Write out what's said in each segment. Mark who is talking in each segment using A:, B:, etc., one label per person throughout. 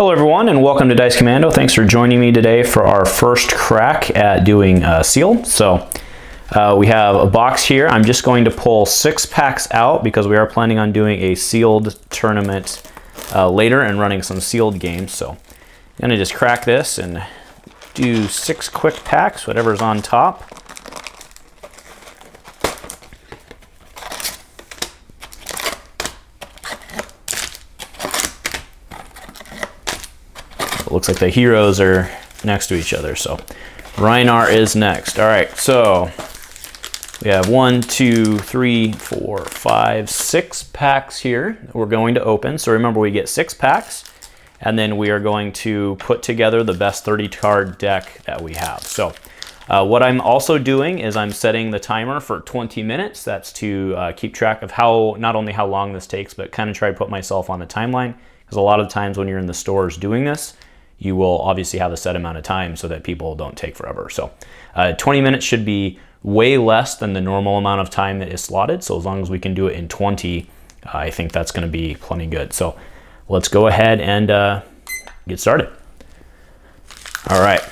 A: Hello everyone and welcome to Dice Commando. Thanks for joining me today for our first crack at doing sealed. So we have a box here. I'm just going to pull 6 packs out because we are planning on doing a sealed tournament later and running some sealed games. So I'm gonna just crack this and do 6 quick packs, whatever's on top. It looks like the heroes are next to each other, so Reinar is next. All right, so we have 1, 2, 3, 4, 5, 6 packs here that we're going to open. So remember, we get 6 packs, and then we are going to put together the best 30 card deck that we have. So what I'm also doing is I'm setting the timer for 20 minutes. That's to keep track of not only how long this takes, but kind of try to put myself on a timeline, because a lot of times when you're in the stores doing this, you will obviously have a set amount of time so that people don't take forever. So 20 minutes should be way less than the normal amount of time that is slotted. So as long as we can do it in 20, I think that's gonna be plenty good. So let's go ahead and get started. All right.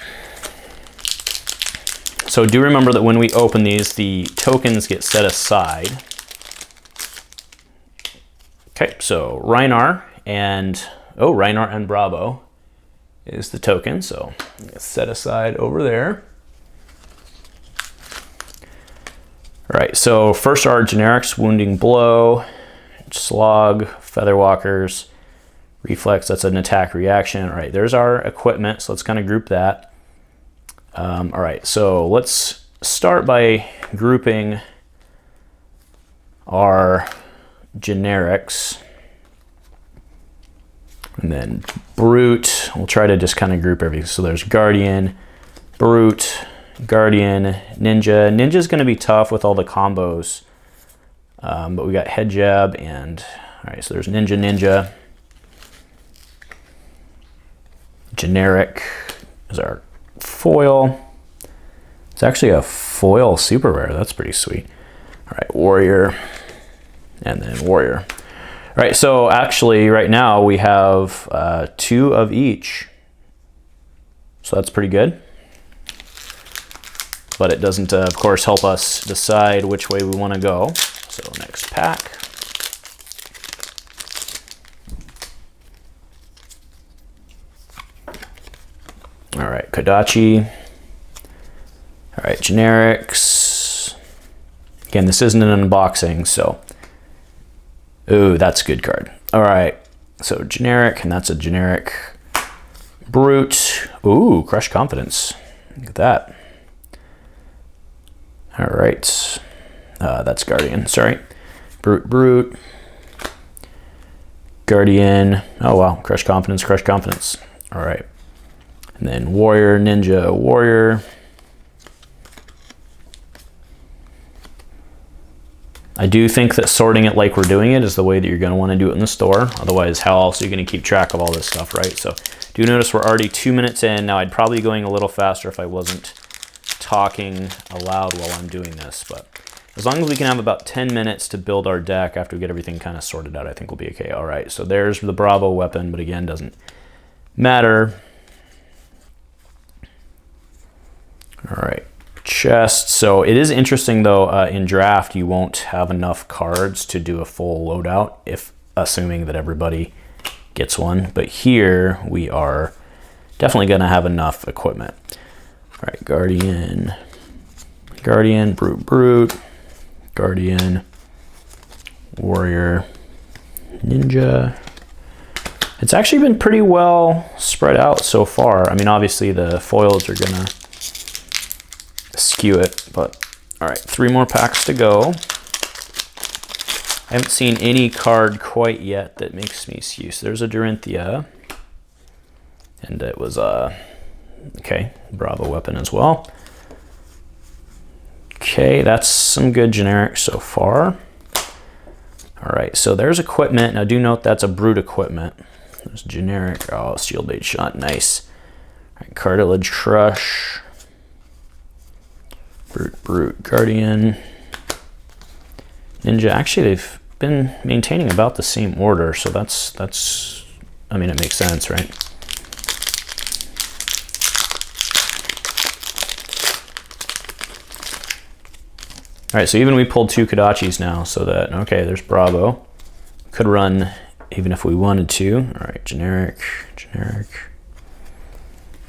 A: So do remember that when we open these, the tokens get set aside. Okay, so Reinar and Bravo is the token, so it's set aside over there. All right, so first are generics: Wounding Blow, Slog, Featherwalkers, Reflex, that's an attack reaction. All right, there's our equipment, so let's kind of group that. All right, so let's start by grouping our generics. And then Brute, we'll try to just kind of group everything. So there's Guardian, Brute, Guardian, Ninja. Ninja's going to be tough with all the combos, but we got Head Jab and, all right, so there's Ninja. Generic is our foil. It's actually a foil super rare. That's pretty sweet. All right, Warrior, and then Warrior. All right, so actually right now we have 2 of each. So that's pretty good. But it doesn't, of course, help us decide which way we want to go. So next pack. All right, Kodachi. All right, generics. Again, this isn't an unboxing, so. Ooh, that's a good card. All right, so generic, and that's a generic. Brute. Ooh, Crush Confidence. Look at that. All right, that's Guardian, sorry. Brute. Guardian. Oh, wow, Crush Confidence. All right, and then Warrior, Ninja, Warrior. I do think that sorting it like we're doing it is the way that you're going to want to do it in the store. Otherwise, how else are you going to keep track of all this stuff, right? So do notice we're already 2 minutes in. Now, I'd probably be going a little faster if I wasn't talking aloud while I'm doing this. But as long as we can have about 10 minutes to build our deck after we get everything kind of sorted out, I think we'll be okay. All right, so there's the Bravo weapon, but again, doesn't matter. All right. Chest. So it is interesting though, in draft you won't have enough cards to do a full loadout, if assuming that everybody gets one, but here we are definitely going to have enough equipment. All right, Guardian, Brute, Guardian, Warrior, Ninja. It's actually been pretty well spread out so far. I mean, obviously the foils are gonna skew it, but all right, 3 more packs to go. I haven't seen any card quite yet that makes me skew. So there's a Dorinthia, and it was okay, Bravo weapon as well. Okay, that's some good generics so far. All right, so there's equipment. Now do note that's a Brute equipment. There's generic. Oh, Steel Blade Shot, nice. All right, Cartilage Crush. Brute, Guardian, Ninja. Actually, they've been maintaining about the same order, so that's I mean, it makes sense, right? All right, so even we pulled 2 Kodachis now, so that, okay, there's Bravo. Could run even if we wanted to. All right, generic, generic.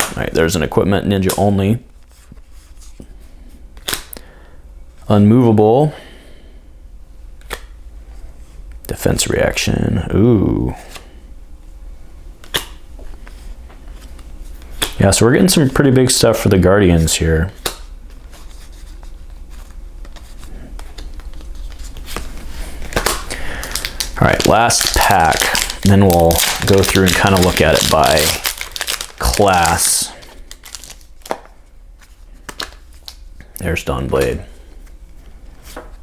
A: All right, there's an equipment ninja only. Unmovable. Defense reaction, ooh. Yeah, so we're getting some pretty big stuff for the Guardians here. All right, last pack, then we'll go through and kind of look at it by class. There's Dawnblade.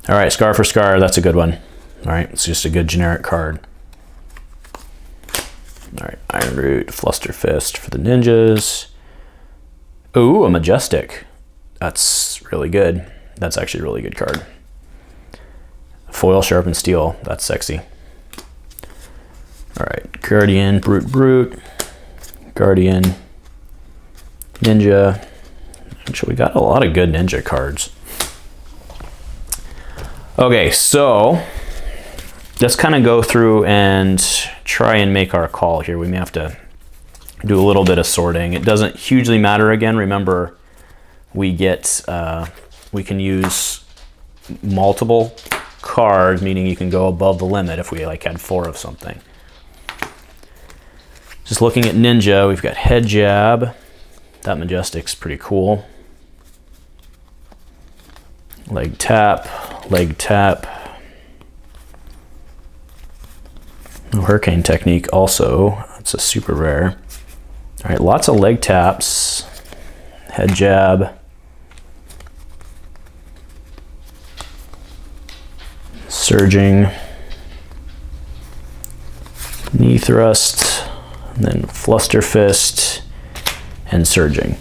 A: All right, Scar for Scar, that's a good one. All right, it's just a good generic card. All right, Iron Root, Fluster Fist for the ninjas. Ooh, a Majestic. That's really good. That's actually a really good card. Foil Sharpened Steel, that's sexy. All right, Guardian, Brute, Guardian, Ninja. Actually, we got a lot of good ninja cards. Okay, so let's kind of go through and try and make our call here. We may have to do a little bit of sorting. It doesn't hugely matter again. Remember, we can use multiple cards, meaning you can go above the limit if we like had 4 of something. Just looking at Ninja, we've got Head Jab. That Majestic's pretty cool. Leg Tap, Leg Tap. Hurricane Technique also, it's a super rare. All right, lots of leg taps, head jab, surging, knee thrust, and then fluster fist, and surging.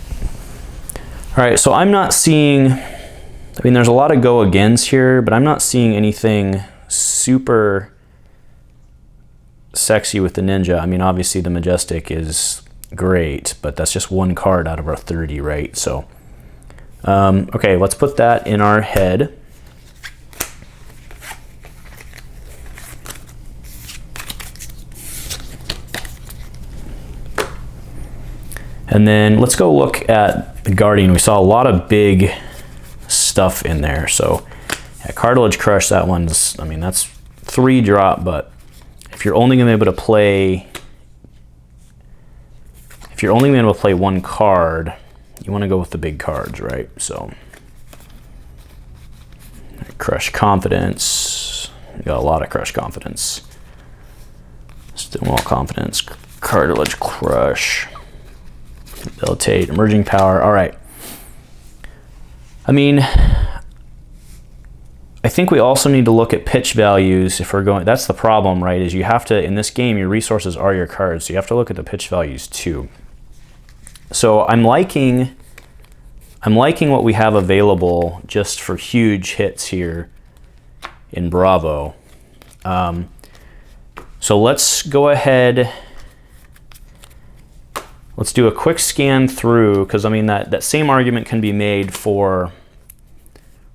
A: All right, so I'm not seeing, I mean, there's a lot of go against here, but I'm not seeing anything super sexy with the ninja. I mean, obviously the Majestic is great, but that's just 1 card out of our 30, right? So, okay, let's put that in our head. And then let's go look at the Guardian. We saw a lot of big stuff in there. So, yeah, Cartilage Crush, that one's, I mean, that's 3 drop, but if you're only going to be able to play, if you're only going to be able to play 1 card, you want to go with the big cards, right? So, Crush Confidence. You got a lot of Crush Confidence. Stonewall Confidence, Cartilage Crush, Debilitate, Emerging Power. All right. I mean, I think we also need to look at pitch values if we're going, that's the problem, right? Is you have to, in this game, your resources are your cards, so you have to look at the pitch values too. So I'm liking what we have available just for huge hits here in Bravo. So let's go ahead, let's do a quick scan through, because I mean that same argument can be made for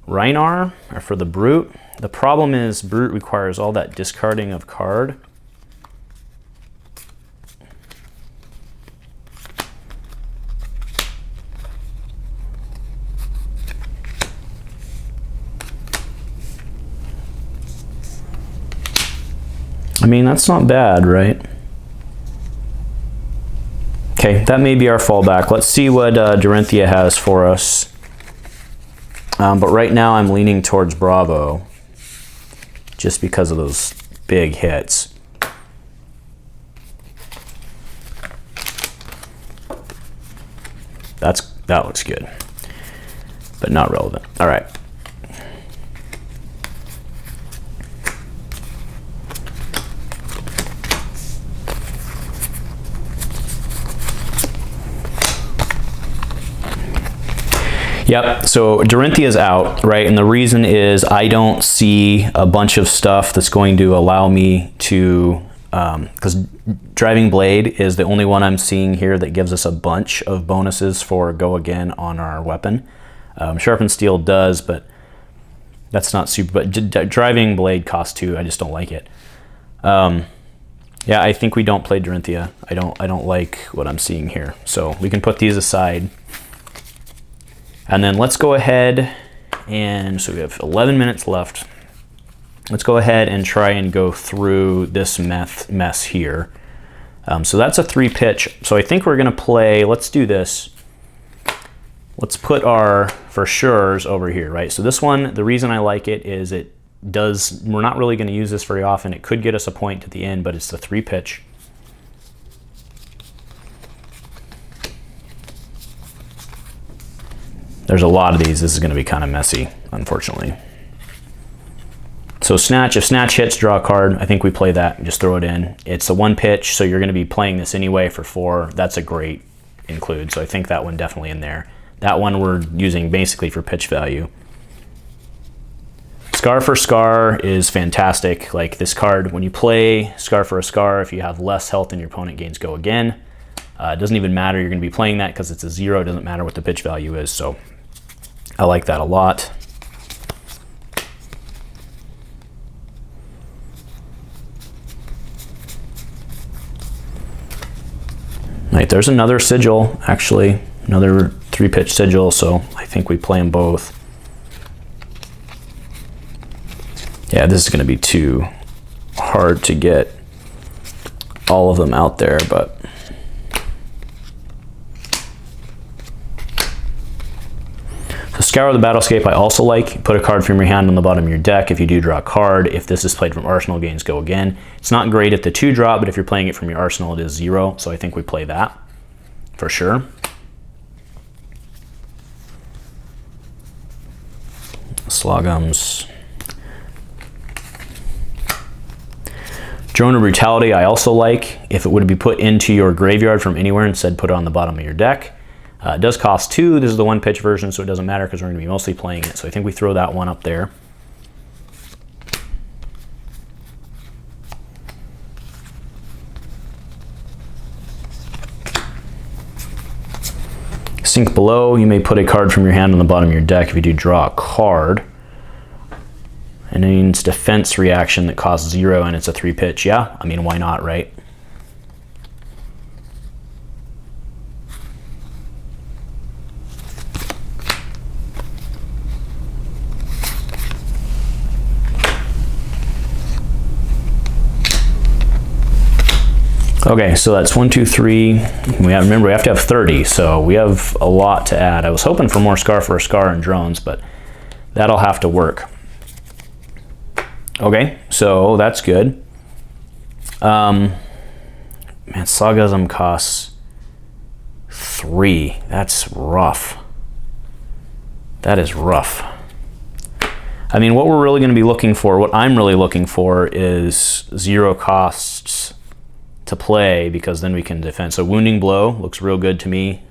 A: Reinar, or for the Brute. The problem is Brute requires all that discarding of card. I mean, that's not bad, right? Okay, that may be our fallback. Let's see what Dorinthia has for us. But right now I'm leaning towards Bravo just because of those big hits. That looks good, but not relevant. All right. Yep, so Dorinthia's out, right? And the reason is I don't see a bunch of stuff that's going to allow me to, because Driving Blade is the only one I'm seeing here that gives us a bunch of bonuses for go again on our weapon. Sharpened Steel does, but That's not super, but Driving Blade costs 2. I just don't like it. Yeah, I think we don't play Dorinthia. I don't like what I'm seeing here. So we can put these aside. And then let's go ahead and, so we have 11 minutes left. Let's go ahead and try and go through this mess here. So that's a 3-pitch. So I think we're gonna play, let's do this. Let's put our for sure's over here, right? So this one, the reason I like it is we're not really gonna use this very often. It could get us a point at the end, but it's the 3-pitch. There's a lot of these. This is gonna be kind of messy, unfortunately. So Snatch, if Snatch hits, draw a card. I think we play that and just throw it in. It's a 1-pitch, so you're gonna be playing this anyway for 4. That's a great include, so I think that one definitely in there. That one we're using basically for pitch value. Scar for Scar is fantastic. Like this card, when you play Scar for a Scar, if you have less health than your opponent gains go again. It doesn't even matter, you're gonna be playing that because it's a 0, it doesn't matter what the pitch value is, so I like that a lot. Right, there's another sigil, actually, another 3-pitch sigil, so I think we play them both. Yeah, this is gonna be too hard to get all of them out there, but so Scour the Battlescape I also like. Put a card from your hand on the bottom of your deck. If you do draw a card, if this is played from Arsenal, gains go again. It's not great at the 2-drop, but if you're playing it from your Arsenal, it is 0, so I think we play that for sure. Slogums. Drone of Brutality I also like. If it would be put into your graveyard from anywhere, instead put it on the bottom of your deck. It does cost 2. This is the 1-pitch version, so it doesn't matter because we're going to be mostly playing it. So I think we throw that one up there. Sink Below, you may put a card from your hand on the bottom of your deck if you do draw a card. And it means defense reaction that costs 0 and it's a 3-pitch. Yeah, I mean, why not, right? Okay, so that's 1, 2, 3. Remember, we have to have 30, so we have a lot to add. I was hoping for more Scar for a Scar and drones, but that'll have to work. Okay, so that's good. Man, Sagasm costs 3. That's rough. That is rough. I mean, what we're really going to be looking for, what I'm really looking for is 0 costs to play, because then we can defend. So Wounding Blow looks real good to me.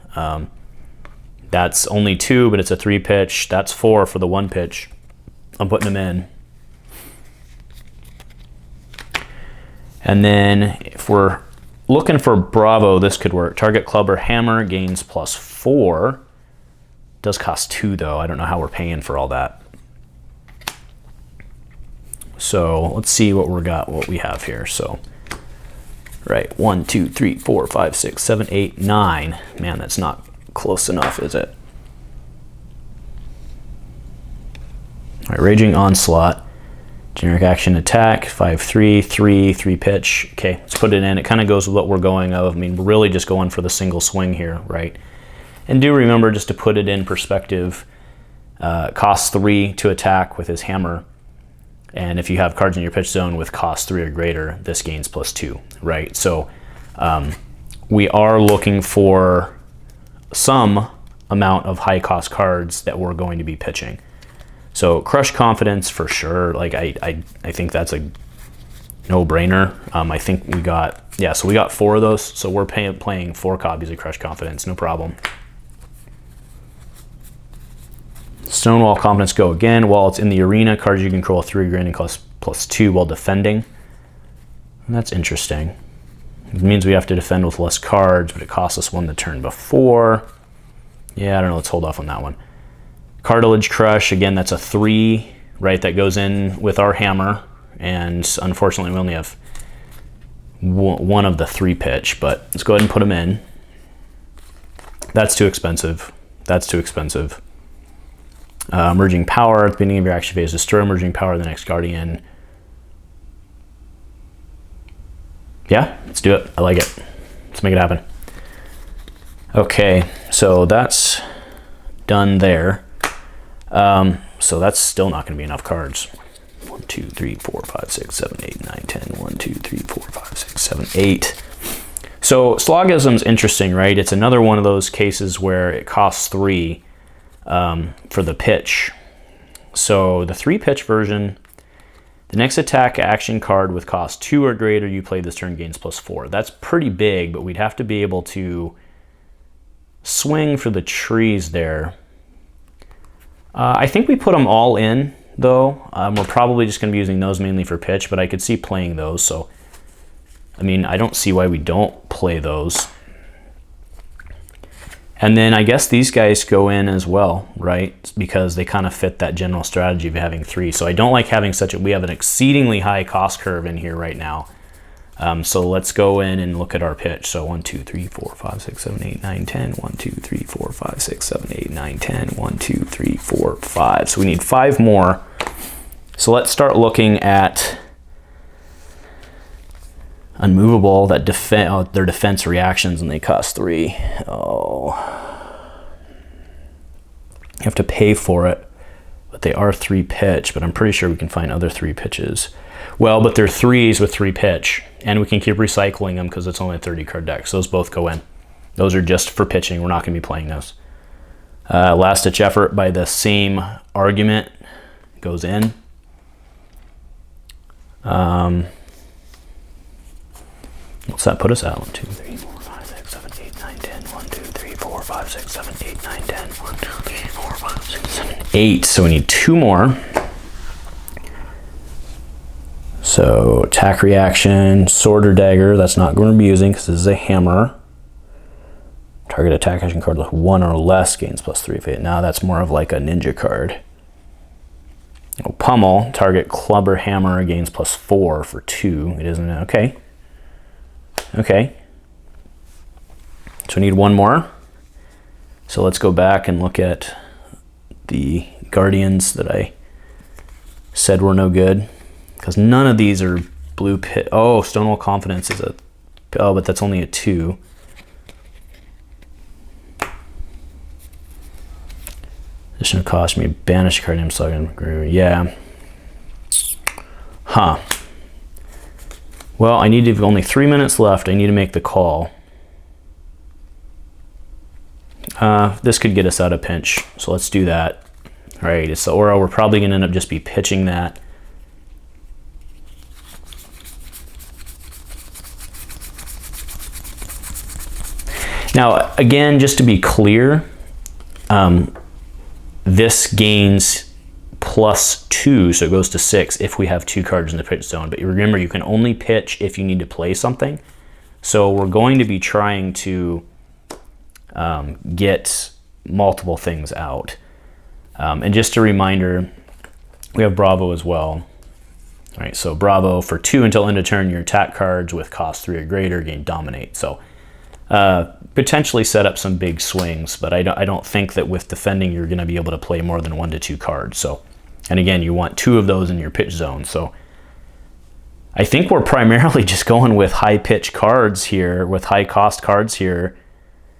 A: That's only 2, but it's a 3-pitch. That's 4 for the 1-pitch. I'm putting them in. And then if we're looking for Bravo, this could work. Target club or hammer gains +4. Does cost 2 though. I don't know how we're paying for all that. So let's see what we have here. So right, 1, 2, 3, 4, 5, 6, 7, 8, 9. Man, that's not close enough, is it? All right, Raging Onslaught. Generic action attack, 5/3, 3/pitch. Okay, let's put it in. It kind of goes with what we're going of. I mean, we're really just going for the single swing here, right? And do remember, just to put it in perspective, costs 3 to attack with his hammer. And if you have cards in your pitch zone with cost 3 or greater, this gains +2, right? So we are looking for some amount of high cost cards that we're going to be pitching. So Crush Confidence for sure. Like I think that's a no-brainer. I think we got, yeah, so we got 4 of those. So we're playing 4 copies of Crush Confidence, no problem. Stonewall Confidence go again. While it's in the arena, cards you control 3 granting +2 while defending. And that's interesting. It means we have to defend with less cards, but it costs us 1 the turn before. Yeah, I don't know, let's hold off on that one. Cartilage Crush, again, that's a 3 right, that goes in with our hammer, and unfortunately we only have one of the 3 pitch, but let's go ahead and put them in. That's too expensive. That's too expensive. Emerging power at the beginning of your action phase. Destroy emerging power of the next guardian. Yeah, let's do it. I like it. Let's make it happen. Okay, so that's done there. So that's still not going to be enough cards. 1, 2, 3, 4, 5, 6, 7, 8, 9, 10. 1, 2, 3, 4, 5, 6, 7, 8. So Slogism's interesting, right? It's another one of those cases where it costs 3 for the pitch. So the 3 pitch version, the next attack action card with cost 2 or greater you play this turn gains +4. That's pretty big, but we'd have to be able to swing for the trees there. I think we put them all in, though. We're probably just going to be using those mainly for pitch, but I could see playing those. So, I mean, I don't see why we don't play those. And then I guess these guys go in as well, right? Because they kind of fit that general strategy of having 3. So I don't like having we have an exceedingly high cost curve in here right now. So let's go in and look at our pitch. So 1, 2, 3, 4, 5, 6, 7, 8, 9, 10. 1, 2, 3, 4, 5, 6, 7, 8, 9, 10. 1, 2, 3, 4, 5. So we need 5 more. So let's start looking at unmovable that their defense reactions, and they cost 3. Oh, you have to pay for it, but they are 3 pitch. But I'm pretty sure we can find other 3 pitches. Well, but they're 3s with 3 pitch, and we can keep recycling them because it's only a 30 card deck. So those both go in. Those are just for pitching. We're not going to be playing those. Last ditch effort by the same argument goes in. What's that put us at? 1, 2, 3, 4, 5, 6, 7, 8, 9, 10. 1, 2, 3, 4, 5, 6, 7, 8, 9, 10. 1, 2, 3, 4, 5, 6, 7, 8. So we need 2 more. So attack reaction, sword or dagger. That's not going to be using because this is a hammer. Target attack action card with 1 or less gains +3 if it. Now that's more of like a ninja card. Oh, pummel, target club or hammer gains +4 for 2. It isn't okay. Okay. So we need 1 more. So let's go back and look at the guardians that I said were no good, because none of these are blue pit. Oh, Stonewall Confidence is a, oh, but that's only a 2. This should cost me banish card name slogan. Yeah. Huh. Well, I need to, only 3 minutes left. I need to make the call. This could get us out of pinch, so let's do that. All right, it's the aura. We're probably going to end up just be pitching that. Now, again, just to be clear, this gains +2, so it goes to 6 if we have 2 cards in the pitch zone. But remember, you can only pitch if you need to play something. So we're going to be trying to get multiple things out. And just a reminder, we have Bravo as well. All right, so Bravo, for 2 until end of turn, your attack cards with cost 3 or greater gain dominate. So potentially set up some big swings, but I don't think that with defending you're going to be able to play more than 1 to 2 cards. So, and again, you want 2 of those in your pitch zone. So I think we're primarily just going with high pitch cards here, with high cost cards here,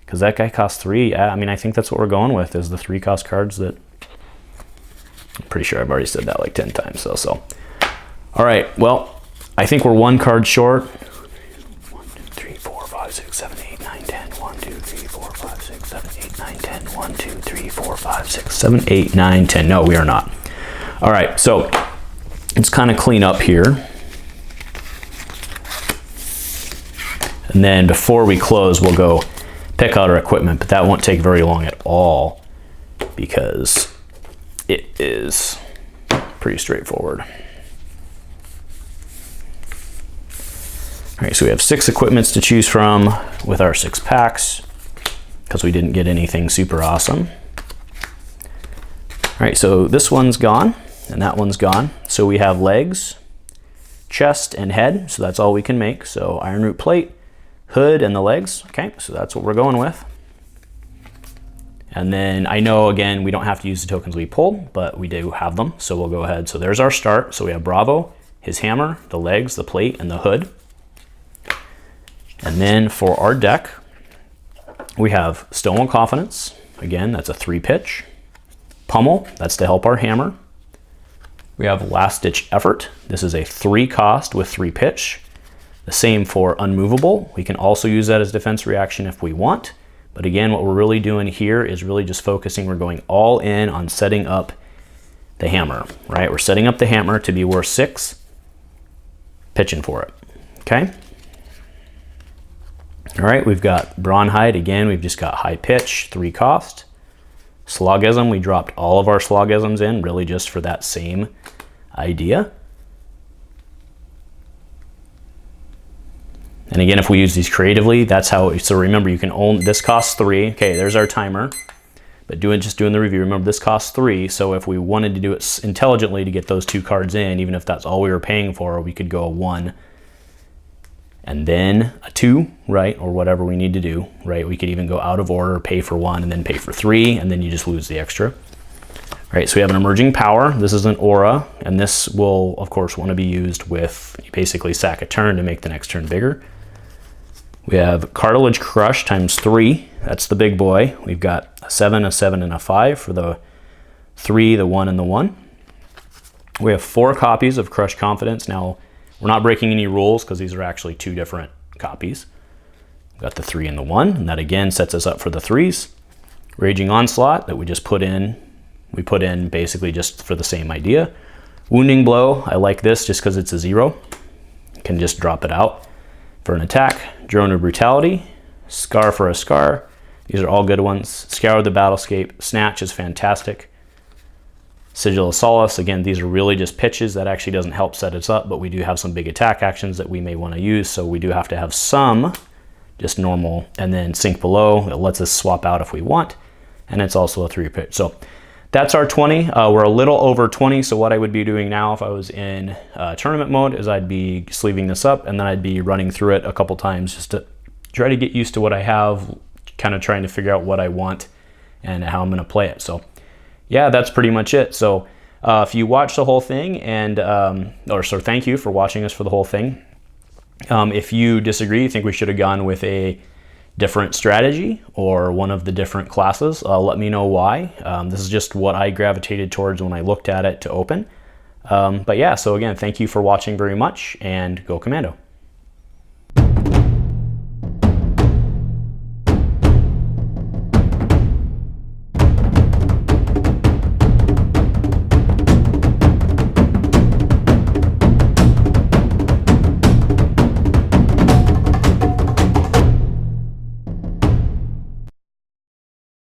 A: because that guy costs 3. I mean, I think that's what we're going with, is the 3 cost cards that, I'm pretty sure I've already said that like 10 times. So. All right, well, I think we're 1 card short. 1, 2, 3, 4, 5, 6, 7, 8, 9, 10. 1, 2, 3, 4, 5, 6, 7, 8, 9, 10. 1, 2, 3, 4, 5, 6, 7, 8, 9, 10. No, we are not. All right, so let's kind of clean up here. And then before we close, we'll go pick out our equipment, but that won't take very long at all because it is pretty straightforward. All right, so we have 6 equipments to choose from with our 6 packs because we didn't get anything super awesome. All right, so this one's gone. and that one's gone. So we have legs, chest, and head, so that's all we can make. So iron root plate, hood, and the legs. Okay, so that's what we're going with. And then I know, again, we don't have to use the tokens we pulled, but we do have them, so we'll go ahead. So there's our start. So we have Bravo, his hammer, the legs, the plate, and the hood. And then for our deck, we have Stolen Confidence. Again, that's a 3-pitch. Pummel, that's to help our hammer. We have Last Ditch Effort. This is a 3-cost with 3-pitch. The same for Unmovable. We can also use that as defense reaction if we want. But again, what we're really doing here is really just focusing. We're going all in on setting up the hammer, right? We're setting up the hammer to be worth 6, pitching for it, okay? All right, we've got Brawnhide. Again, we've just got high pitch, 3 cost. Slogism, we dropped all of our Slogisms in, really just for that same idea. And again, if we use these creatively, that's how, so remember, you can own, this costs 3. Okay, there's our timer. But just doing the review, remember this costs 3. So if we wanted to do it intelligently to get those 2 cards in, even if that's all we were paying for, we could go a 1 and then a 2, right? Or whatever we need to do, right? We could even go out of order, pay for 1 and then pay for 3, and then you just lose the extra. Right, so we have an Emerging Power. This is an aura, and this will, of course, want to be used with basically sack a turn to make the next turn bigger. We have Cartilage Crush times 3. That's the big boy. We've got a 7, and a 5 for the 3, the 1, and the 1. We have 4 copies of Crush Confidence. Now, we're not breaking any rules because these are actually 2 different copies. We've got the 3 and the 1, and that again sets us up for the 3s. Raging Onslaught that we just put in. We put in basically just for the same idea. Wounding Blow, I like this just because it's a 0. You can just drop it out for an attack. Drone of Brutality, Scar for a Scar. These are all good ones. Scour the Battlescape. Snatch is fantastic. Sigil of Solace, again, these are really just pitches. That actually doesn't help set us up, but we do have some big attack actions that we may want to use, so we do have to have some just normal. And then Sink Below, it lets us swap out if we want, and it's also a 3-pitch. So that's our 20. We're a little over 20, so what I would be doing now if I was in tournament mode is I'd be sleeving this up, and then I'd be running through it a couple times just to try to get used to what I have, kind of trying to figure out what I want and how I'm going to play it. So yeah, that's pretty much it. So if you watch the whole thing, and so thank you for watching us for the whole thing. If you disagree, you think we should have gone with a different strategy or one of the different classes, let me know why. This is just what I gravitated towards when I looked at it to open. But yeah, so again, thank you for watching very much, and go Commando.